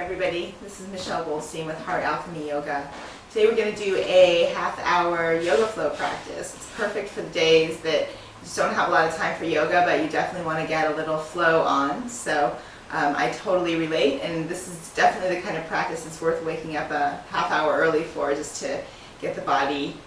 everybody. This is Michelle Goldstein with Heart Alchemy Yoga. Today we're going to do a half-hour yoga flow practice. It's perfect for the days that you just don't have a lot of time for yoga, but you definitely want to get a little flow on. So I totally relate, and this is definitely the kind of practice that's worth waking up a half hour early for, just to get the body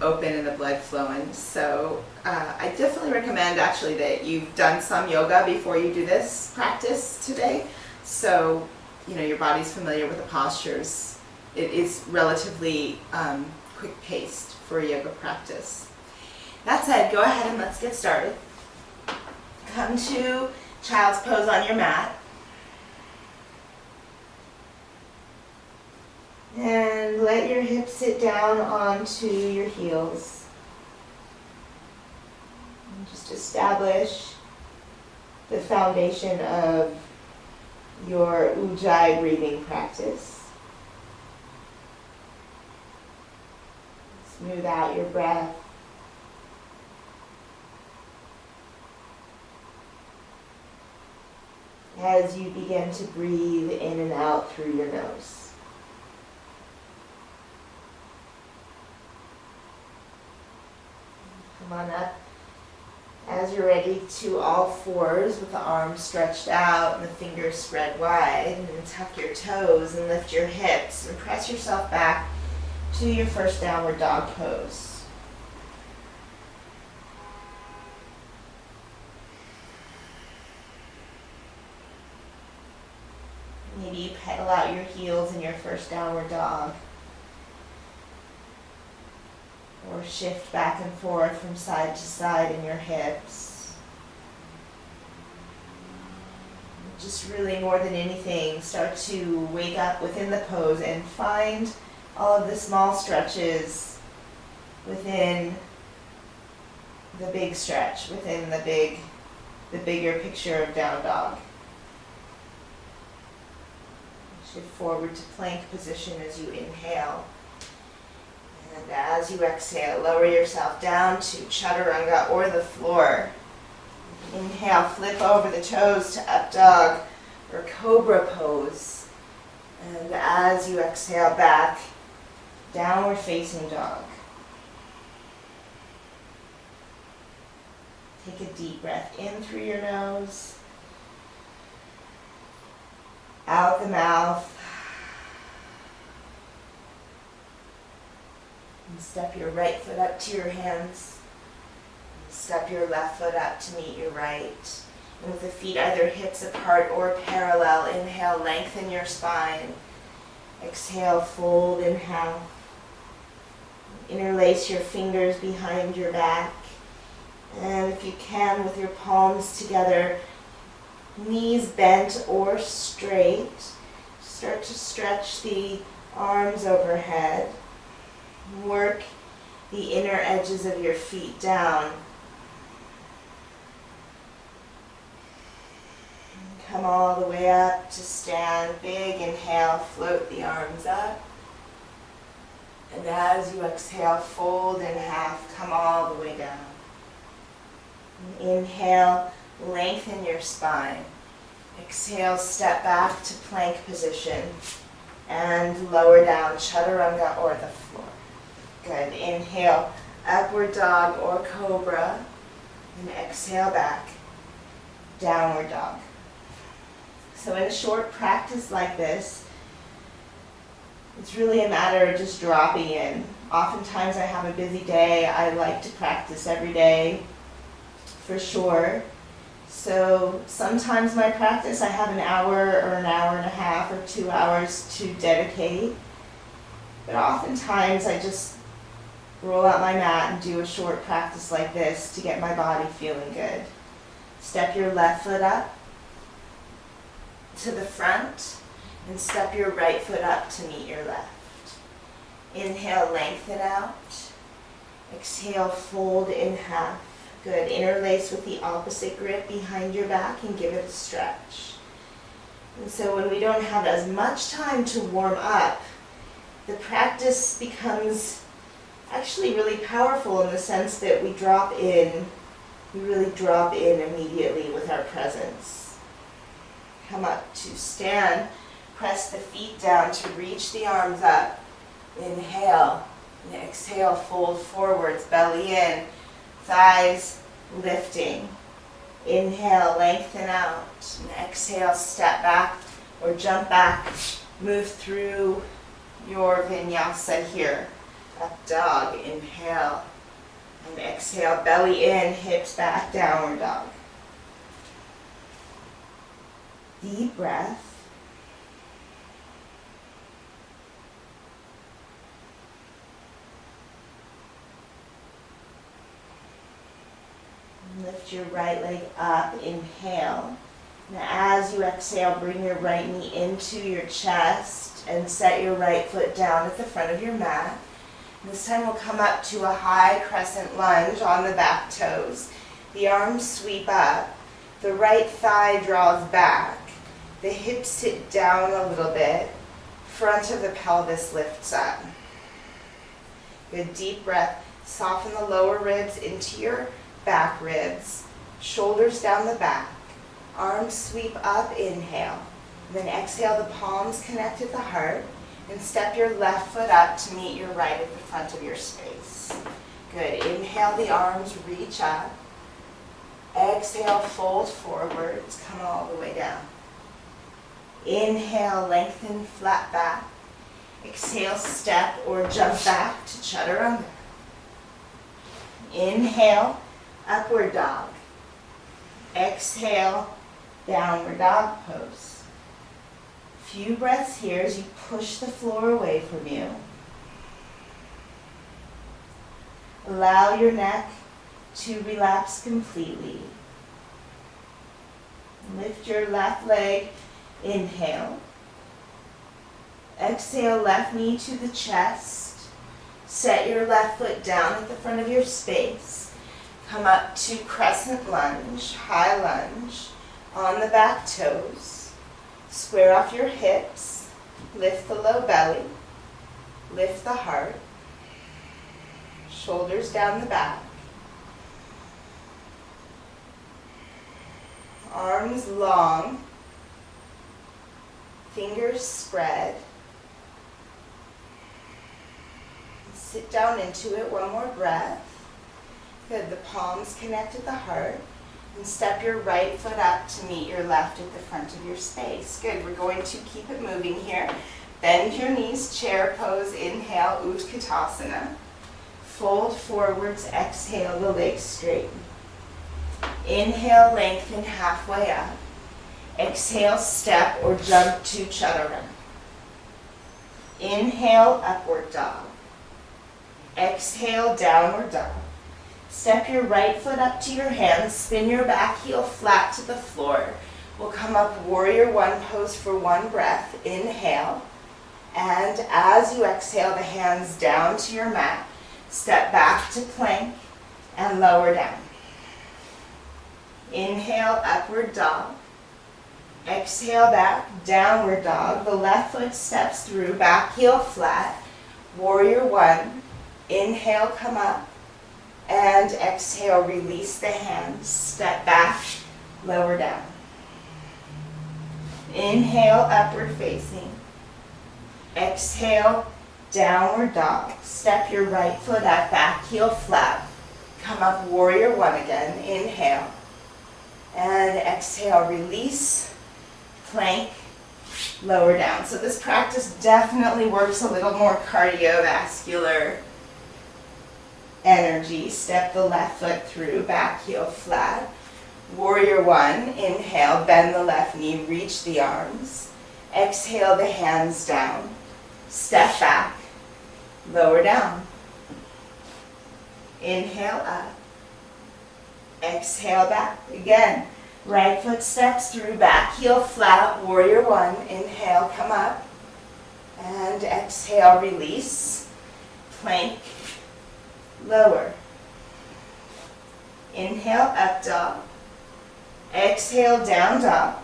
open and the blood flowing. So I definitely recommend actually that you've done some yoga before you do this practice today. So your body's familiar with the postures. It is relatively quick paced for a yoga practice. That said, go ahead and let's get started. Come to child's pose on your mat. And let your hips sit down onto your heels. And just establish the foundation of your Ujjayi breathing practice. Smooth out your breath. As you begin to breathe in and out through your nose. Come on up as you're ready to all fours with the arms stretched out and the fingers spread wide, and then tuck your toes and lift your hips and press yourself back to your first downward dog pose. Maybe you pedal out your heels in your first downward dog, or shift back and forth from side to side in your hips. Just really, more than anything, start to wake up within the pose and find all of the small stretches within the big stretch, within the bigger picture of down dog. Shift forward to plank position as you inhale. And as you exhale, lower yourself down to chaturanga or the floor. Inhale, flip over the toes to up dog or cobra pose. And as you exhale, back, downward facing dog. Take a deep breath in through your nose, out the mouth. And step your right foot up to your hands. Step your left foot up to meet your right. And with the feet either hips apart or parallel, inhale, lengthen your spine. Exhale, fold in half. Interlace your fingers behind your back. And if you can, with your palms together, knees bent or straight, start to stretch the arms overhead. Work the inner edges of your feet down. Come all the way up to stand. Big inhale, float the arms up. And as you exhale, fold in half, come all the way down. Inhale, lengthen your spine. Exhale, step back to plank position. And lower down, chaturanga or the floor. Good. Inhale, upward dog or cobra. And exhale back, downward dog. So in a short practice like this, it's really a matter of just dropping in. Oftentimes I have a busy day. I like to practice every day, for sure. So sometimes my practice, I have an hour or an hour and a half or 2 hours to dedicate. But oftentimes I just roll out my mat and do a short practice like this to get my body feeling good. Step your left foot up to the front and step your right foot up to meet your left. Inhale, lengthen out. Exhale, fold in half. Good. Interlace with the opposite grip behind your back and give it a stretch. And so when we don't have as much time to warm up, the practice becomes actually really powerful in the sense that we really drop in immediately with our presence. Come up to stand Press the feet down to reach the arms up. Inhale. And exhale, fold forwards, belly in. Thighs lifting. Inhale, lengthen out. And exhale, step back or jump back. Move through your vinyasa here. Up dog, inhale. And exhale, belly in, hips back, downward dog. Deep breath. Lift your right leg up, inhale. Now as you exhale, bring your right knee into your chest and set your right foot down at the front of your mat. And this time we'll come up to a high crescent lunge on the back toes. The arms sweep up. The right thigh draws back. The hips sit down a little bit. Front of the pelvis lifts up. Good deep breath. Soften the lower ribs into your back ribs, shoulders down the back, arms sweep up, inhale. Then exhale, the palms connect at the heart, and step your left foot up to meet your right at the front of your space. Good, inhale, the arms reach up. Exhale, fold forwards, come all the way down. Inhale, lengthen, flat back. Exhale, step or jump back to chaturanga. Inhale, upward dog. Exhale, downward dog pose. Few breaths here as you push the floor away from you. Allow your neck to relax completely. Lift your left leg, inhale. Exhale, left knee to the chest. Set your left foot down at the front of your space. Come up to crescent lunge, high lunge, on the back toes. Square off your hips, lift the low belly, lift the heart, shoulders down the back. Arms long, fingers spread. Sit down into it, one more breath. Good, the palms connect at the heart, and step your right foot up to meet your left at the front of your space. Good, we're going to keep it moving here. Bend your knees, chair pose, inhale, Utkatasana. Fold forwards, exhale, the legs straighten. Inhale, lengthen halfway up. Exhale, step or jump to chaturanga. Inhale, upward dog. Exhale, downward dog. Step your right foot up to your hands, spin your back heel flat to the floor. We'll come up warrior one pose for one breath. Inhale. And as you exhale, the hands down to your mat. Step back to plank and lower down. Inhale, upward dog. Exhale back, downward dog. The left foot steps through, back heel flat. Warrior one. Inhale, come up. And exhale, release the hands. Step back, lower down. Inhale, upward facing. Exhale, downward dog. Step your right foot up, back heel flat. Come up, warrior one again. Inhale. And exhale, release, plank, lower down. So this practice definitely works a little more cardiovascular energy. Step the left foot through, back heel flat. Warrior one, inhale, bend the left knee, reach the arms. Exhale, the hands down. Step back, lower down. Inhale up. Exhale back. Again, right foot steps through, back heel flat, warrior one. Inhale, come up. And exhale, release, plank, lower. Inhale, up dog. Exhale, down dog.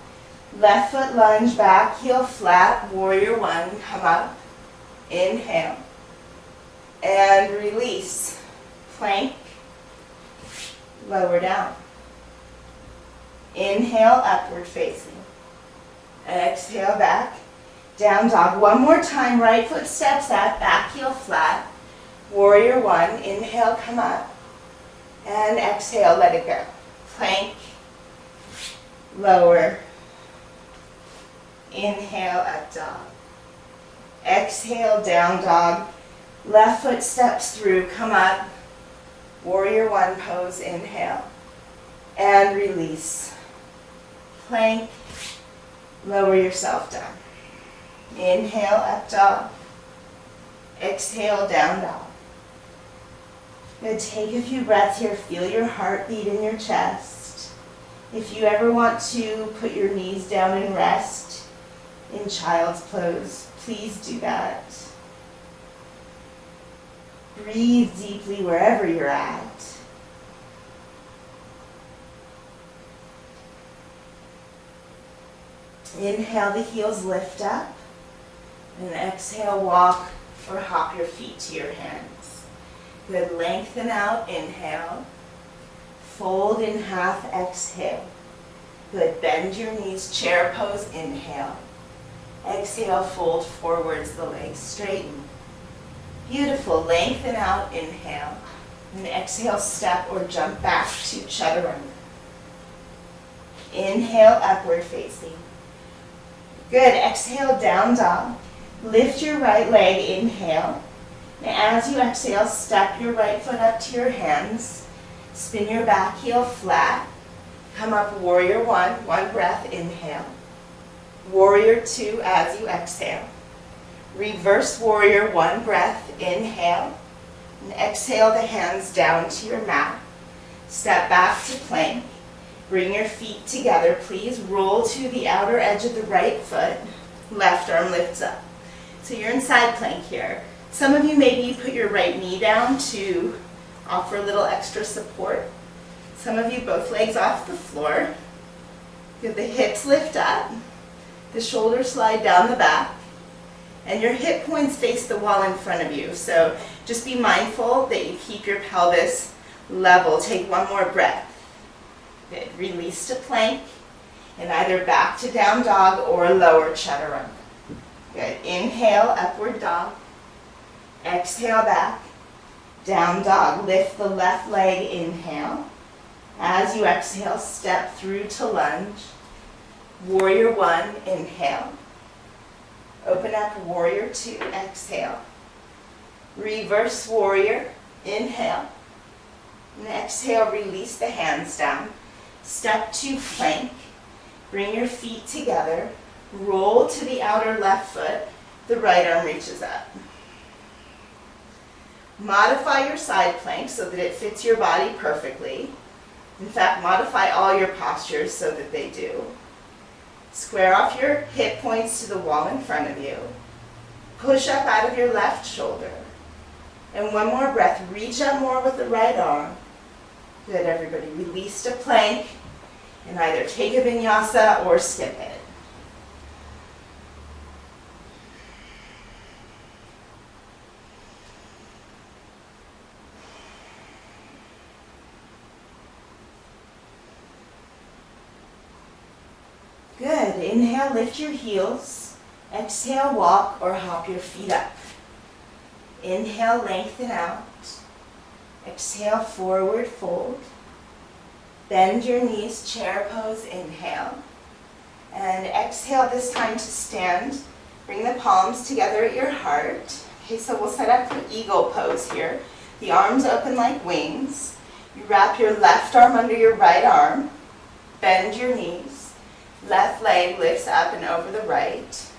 Left foot lunge, back heel flat, warrior one, come up. Inhale. And release, plank, lower down. Inhale, upward facing. Exhale back. Down dog. One more time. Right foot steps up, back heel flat. Warrior one. Inhale, come up. And exhale, let it go. Plank. Lower. Inhale, up dog. Exhale, down dog. Left foot steps through, come up. Warrior one pose, inhale. And release. Plank. Lower yourself down. Inhale, up dog. Exhale, down dog. Good, take a few breaths here. Feel your heartbeat in your chest. If you ever want to put your knees down and rest in child's pose, please do that. Breathe deeply wherever you're at. Inhale, the heels lift up. And exhale, walk or hop your feet to your hands. Good, lengthen out, inhale. Fold in half, exhale. Good, bend your knees, chair pose, inhale. Exhale, fold forwards, the legs straighten. Beautiful, lengthen out, inhale. And exhale, step or jump back to chaturanga. Inhale, upward facing. Good, exhale, down dog. Lift your right leg, inhale. And as you exhale, step your right foot up to your hands. Spin your back heel flat. Come up, warrior one breath, inhale. Warrior two as you exhale. Reverse warrior, one breath, inhale. And exhale the hands down to your mat. Step back to plank. Bring your feet together, please. Roll to the outer edge of the right foot. Left arm lifts up. So you're in side plank here. Some of you, maybe you put your right knee down to offer a little extra support. Some of you, both legs off the floor. Good, the hips lift up. The shoulders slide down the back. And your hip points face the wall in front of you. So just be mindful that you keep your pelvis level. Take one more breath. Good. Release to plank and either back to down dog or lower chaturanga. Good. Inhale, upward dog. Exhale back. Down dog. Lift the left leg, inhale. As you exhale, step through to lunge. Warrior one, inhale. Open up, warrior two, exhale. Reverse warrior, inhale. And exhale, release the hands down. Step to plank. Bring your feet together. Roll to the outer left foot. The right arm reaches up. Modify your side plank so that it fits your body perfectly. In fact, modify all your postures so that they do. Square off your hip points to the wall in front of you. Push up out of your left shoulder. And one more breath. Reach up more with the right arm. Good, everybody. Release to plank and either take a vinyasa or skip it. Good. Inhale, lift your heels. Exhale, walk or hop your feet up. Inhale, lengthen out. Exhale, forward fold. Bend your knees, chair pose, inhale. And exhale this time to stand. Bring the palms together at your heart. Okay, so we'll set up for eagle pose here. The arms open like wings. You wrap your left arm under your right arm. Bend your knees. Left leg lifts up and over the right.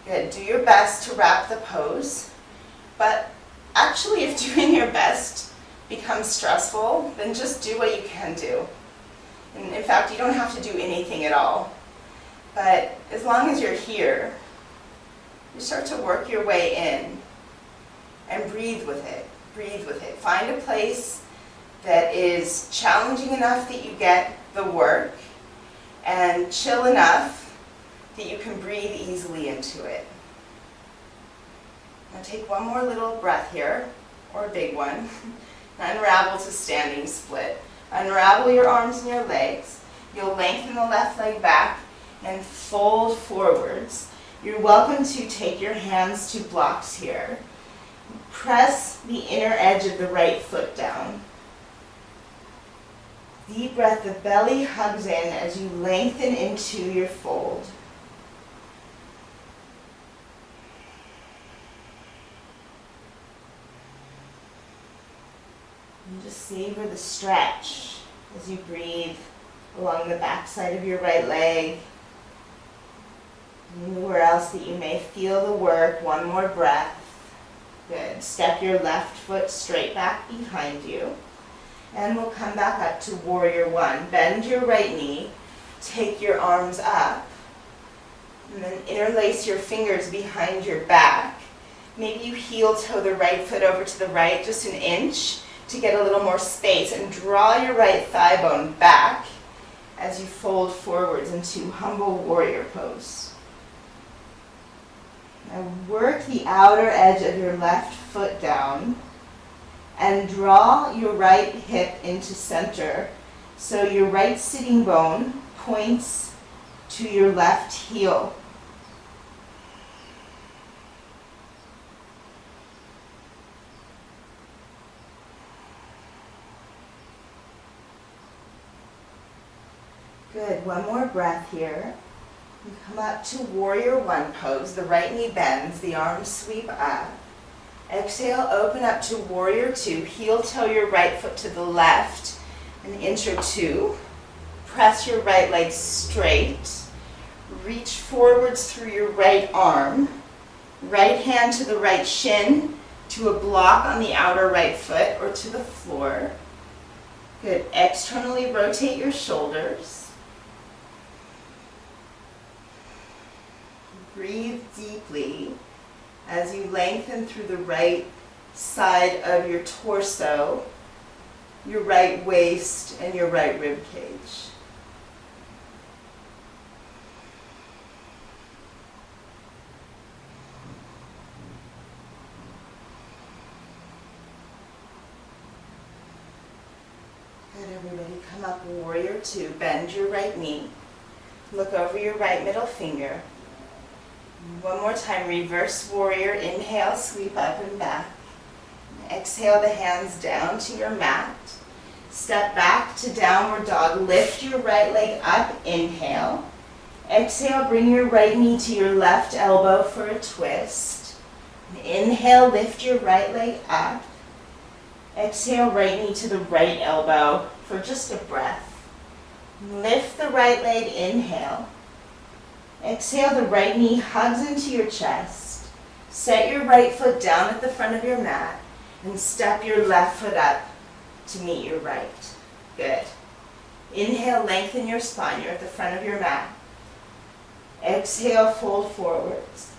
Good. Do your best to wrap the pose. But actually, if doing your best becomes stressful, then just do what you can do. And in fact, you don't have to do anything at all. But as long as you're here, you start to work your way in and breathe with it. Breathe with it. Find a place that is challenging enough that you get the work and chill enough that you can breathe easily into it. Now take one more little breath here, or a big one. Unravel to standing split. Unravel your arms and your legs. You'll lengthen the left leg back and fold forwards. You're welcome to take your hands to blocks here. Press the inner edge of the right foot down. Deep breath, the belly hugs in as you lengthen into your fold. And just savor the stretch as you breathe along the backside of your right leg. Anywhere else that you may feel the work, one more breath. Good. Step your left foot straight back behind you. And we'll come back up to warrior one. Bend your right knee. Take your arms up. And then interlace your fingers behind your back. Maybe you heel toe the right foot over to the right just an inch to get a little more space. And draw your right thigh bone back as you fold forwards into humble warrior pose. Now work the outer edge of your left foot down and draw your right hip into center so your right sitting bone points to your left heel. Good, one more breath here. You come up to warrior one pose. The right knee bends, the arms sweep up. Exhale, open up to warrior two. Heel toe your right foot to the left, an inch or two. Press your right leg straight. Reach forwards through your right arm. Right hand to the right shin, to a block on the outer right foot or to the floor. Good. Externally rotate your shoulders. Breathe deeply as you lengthen through the right side of your torso, your right waist, and your right rib cage. Good, everybody. Come up, warrior two. Bend your right knee. Look over your right middle finger. One more time, reverse warrior. Inhale, sweep up and back. Exhale the hands down to your mat. Step back to downward dog. Lift your right leg up. Inhale. Exhale, bring your right knee to your left elbow for a twist. Inhale, lift your right leg up. Exhale, right knee to the right elbow for just a breath. Lift the right leg. Inhale. Exhale, the right knee hugs into your chest. Set your right foot down at the front of your mat and step your left foot up to meet your right. Good. Inhale, lengthen your spine. You're at the front of your mat. Exhale, fold forwards.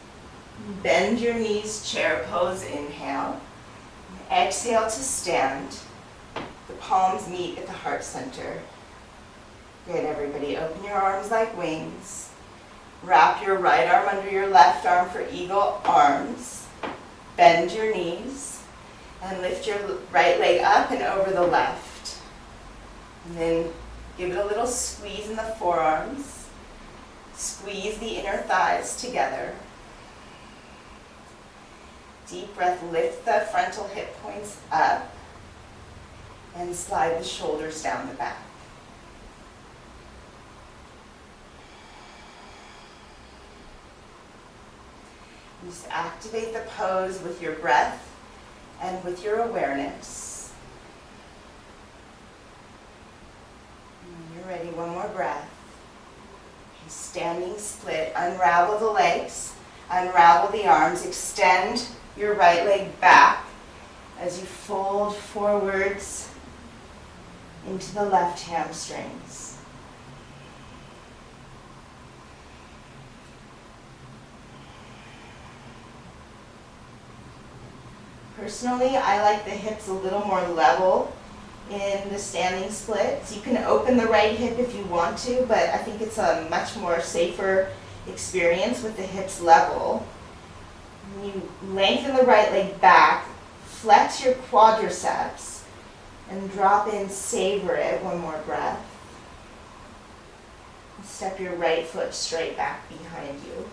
Bend your knees, chair pose. Inhale. Exhale to stand. The palms meet at the heart center. Good, everybody. Open your arms like wings. Wrap your right arm under your left arm for eagle arms. Bend your knees and lift your right leg up and over the left. And then give it a little squeeze in the forearms. Squeeze the inner thighs together. Deep breath, lift the frontal hip points up and slide the shoulders down the back. Just activate the pose with your breath and with your awareness. When you're ready, one more breath. Okay, standing split, unravel the legs, unravel the arms, extend your right leg back as you fold forwards into the left hamstrings. Personally, I like the hips a little more level in the standing split. So you can open the right hip if you want to, but I think it's a much more safer experience with the hips level. You lengthen the right leg back, flex your quadriceps, and drop in, savor it. One more breath. Step your right foot straight back behind you.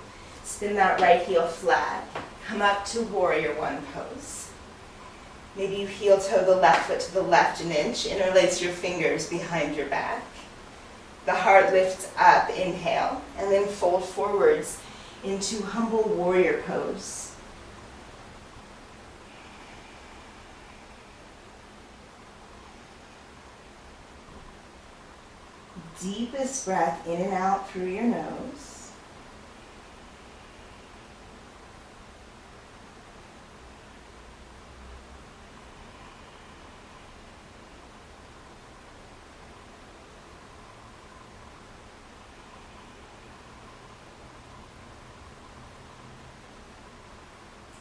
Spin that right heel flat. Come up to warrior one pose. Maybe you heel toe the left foot to the left an inch. Interlace your fingers behind your back. The heart lifts up, inhale, and then fold forwards into humble warrior pose. Deepest breath in and out through your nose.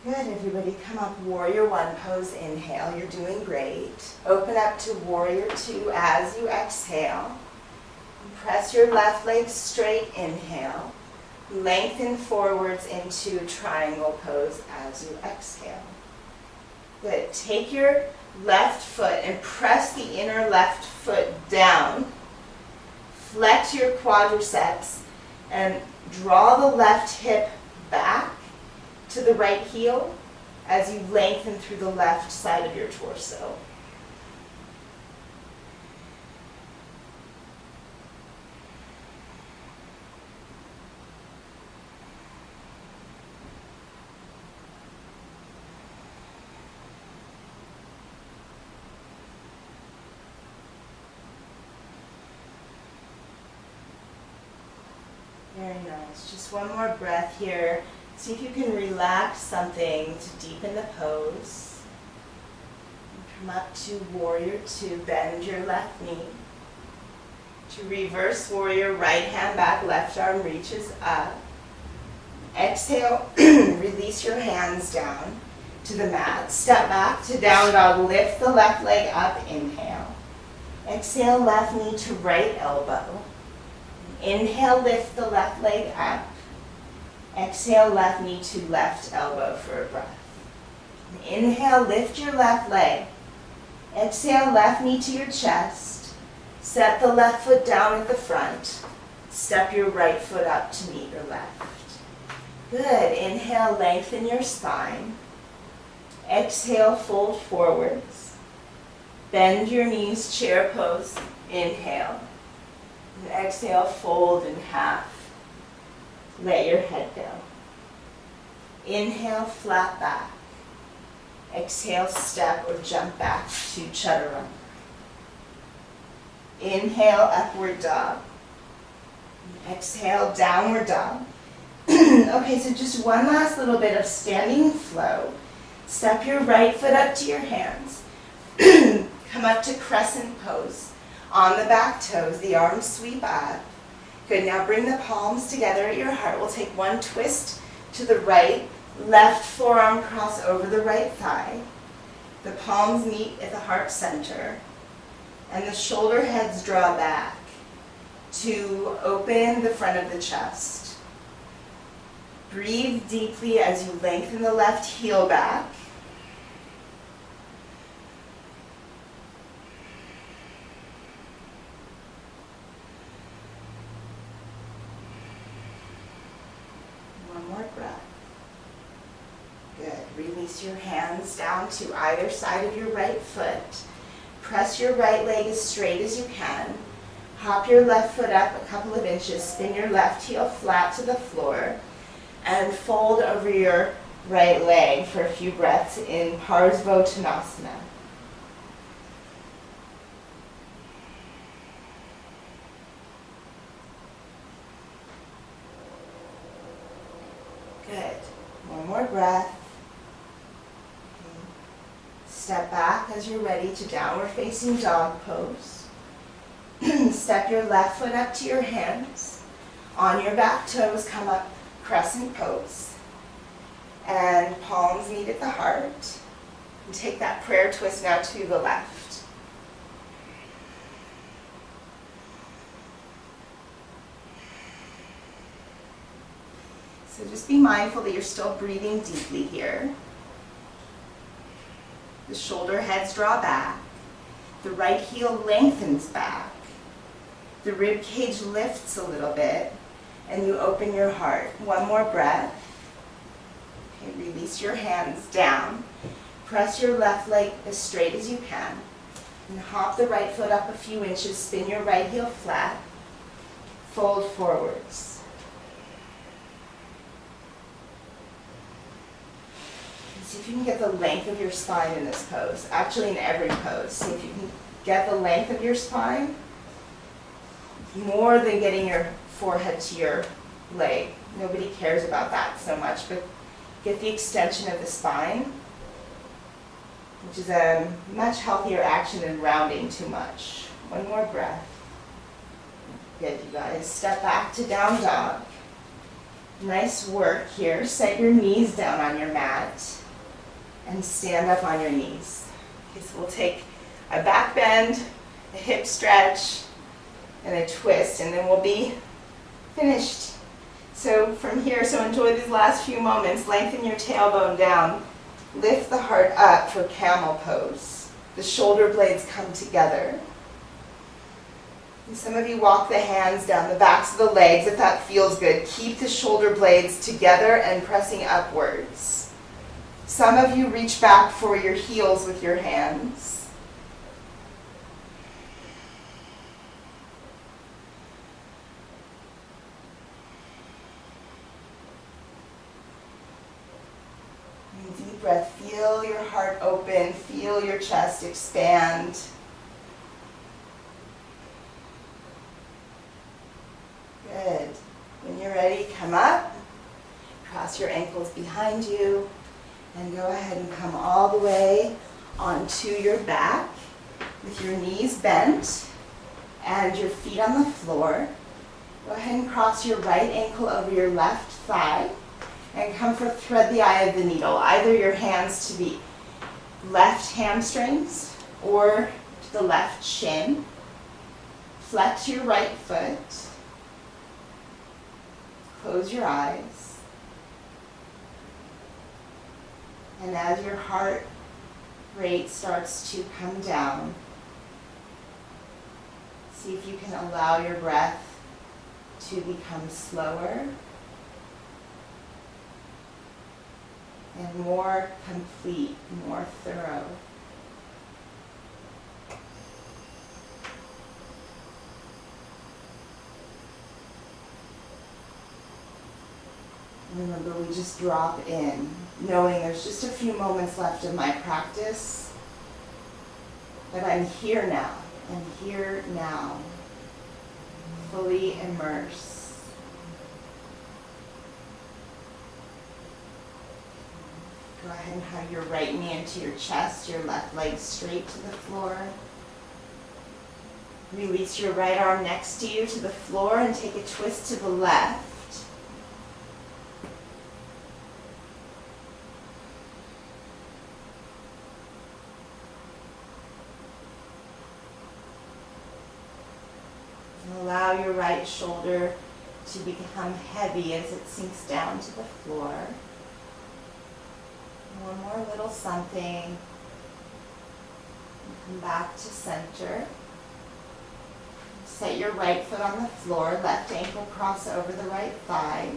Good, everybody, come up, warrior one pose, inhale, you're doing great. Open up to warrior two as you exhale. Press your left leg straight, inhale. Lengthen forwards into triangle pose as you exhale. Good, take your left foot and press the inner left foot down. Flex your quadriceps and draw the left hip back to the right heel as you lengthen through the left side of your torso. Very nice. Just one more breath here. See if you can relax something to deepen the pose. Come up to warrior two, bend your left knee. To reverse warrior, right hand back, left arm reaches up. Exhale, release your hands down to the mat. Step back to down dog, lift the left leg up, inhale. Exhale, left knee to right elbow. Inhale, lift the left leg up. Exhale, left knee to left elbow for a breath. Inhale, lift your left leg. Exhale, left knee to your chest. Set the left foot down at the front. Step your right foot up to meet your left. Good. Inhale, lengthen your spine. Exhale, fold forwards. Bend your knees, chair pose. Inhale. And exhale, fold in half. Let your head go. Inhale, flat back. Exhale, step or jump back to chaturanga. Inhale, upward dog. Exhale, downward dog. Okay, so just one last little bit of standing flow. Step your right foot up to your hands. Come up to crescent pose. On the back toes, the arms sweep up. Good, now bring the palms together at your heart. We'll take one twist to the right, left forearm cross over the right thigh. The palms meet at the heart center. And the shoulder heads draw back to open the front of the chest. Breathe deeply as you lengthen the left heel back. Release your hands down to either side of your right foot. Press your right leg as straight as you can. Hop your left foot up a couple of inches. Spin your left heel flat to the floor. And fold over your right leg for a few breaths in Parsvottanasana. Good. One more breath. Step back as you're ready to downward facing dog pose. Step your left foot up to your hands. On your back toes, come up crescent pose. And palms meet at the heart. And take that prayer twist now to the left. So just be mindful that you're still breathing deeply here. The shoulder heads draw back. The right heel lengthens back. The rib cage lifts a little bit. and you open your heart. One more breath. Okay, release your hands down. Press your left leg as straight as you can. And hop the right foot up a few inches. Spin your right heel flat. Fold forwards. And see if you can get the length of your spine in this pose. Actually, in every pose. See if you can get the length of your spine more than getting your forehead to your leg. Nobody cares about that so much, but get the extension of the spine, which is a much healthier action than rounding too much. One more breath. Good, you guys. Step back to down dog. Nice work here. Set your knees down on your mat and stand up on your knees. Okay, so we'll take a back bend, a hip stretch, and a twist, and then we'll be finished. So from here, so enjoy these last few moments. Lengthen your tailbone down. Lift the heart up for camel pose. The shoulder blades come together. And some of you walk the hands down the backs of the legs if that feels good. Keep the shoulder blades together and pressing upwards. Some of you reach back for your heels with your hands. Deep breath, feel your heart open, feel your chest expand. Good. When you're ready, come up, cross your ankles behind you, and go ahead and come all the way onto your back with your knees bent and your feet on the floor. Go ahead and cross your right ankle over your left thigh. And come for thread the eye of the needle. Either your hands to the left hamstrings or to the left shin. Flex your right foot. Close your eyes. And as your heart rate starts to come down, see if you can allow your breath to become slower and more complete, more thorough. Remember, we just drop in, knowing there's just a few moments left of my practice, but I'm here now. I'm here now, fully immersed. Go ahead and hug your right knee into your chest, your left leg straight to the floor. Release your right arm next to you to the floor and take a twist to the left. And allow your right shoulder to become heavy as it sinks down to the floor. One more little something. And come back to center. Set your right foot on the floor, left ankle cross over the right thigh.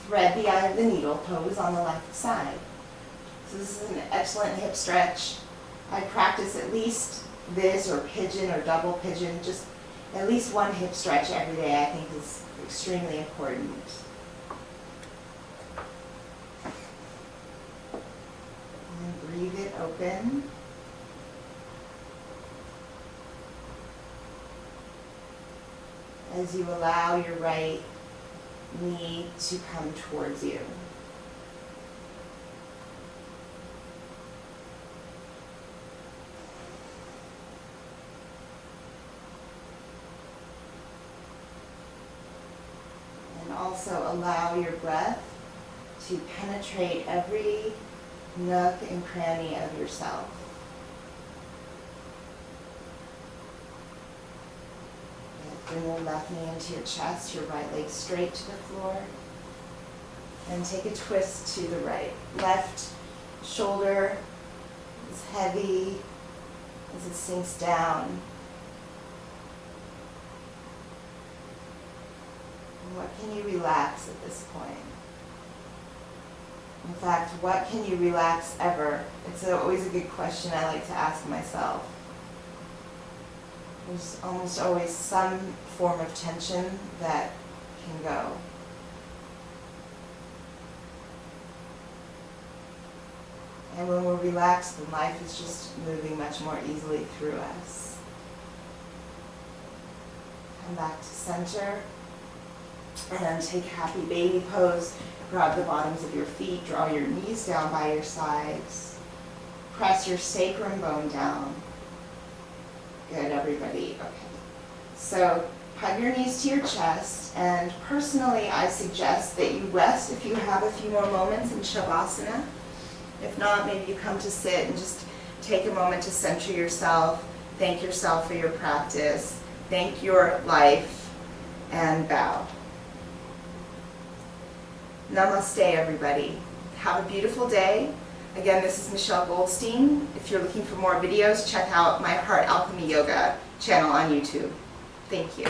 Thread the eye of the needle pose on the left side. So this is an excellent hip stretch. I practice at least this or pigeon or double pigeon, just at least one hip stretch every day. I think is extremely important. Breathe it open. As you allow your right knee to come towards you. And also allow your breath to penetrate every nook and cranny of yourself. Bring your left knee into your chest, your right leg straight to the floor. And take a twist to the right. Left shoulder is heavy as it sinks down. What can you relax at this point? In fact, what can you relax ever? It's always a good question I like to ask myself. There's almost always some form of tension that can go. And when we're relaxed, then life is just moving much more easily through us. Come back to center and take happy baby pose. Grab the bottoms of your feet, draw your knees down by your sides. Press your sacrum bone down. Good, everybody. Okay. So hug your knees to your chest, and personally I suggest that you rest if you have a few more moments in Shavasana. If not, maybe you come to sit and just take a moment to center yourself, thank yourself for your practice, thank your life, and bow. Namaste, everybody. Have a beautiful day. Again, this is Michelle Goldstein. If you're looking for more videos, check out my Heart Alchemy Yoga channel on YouTube. Thank you.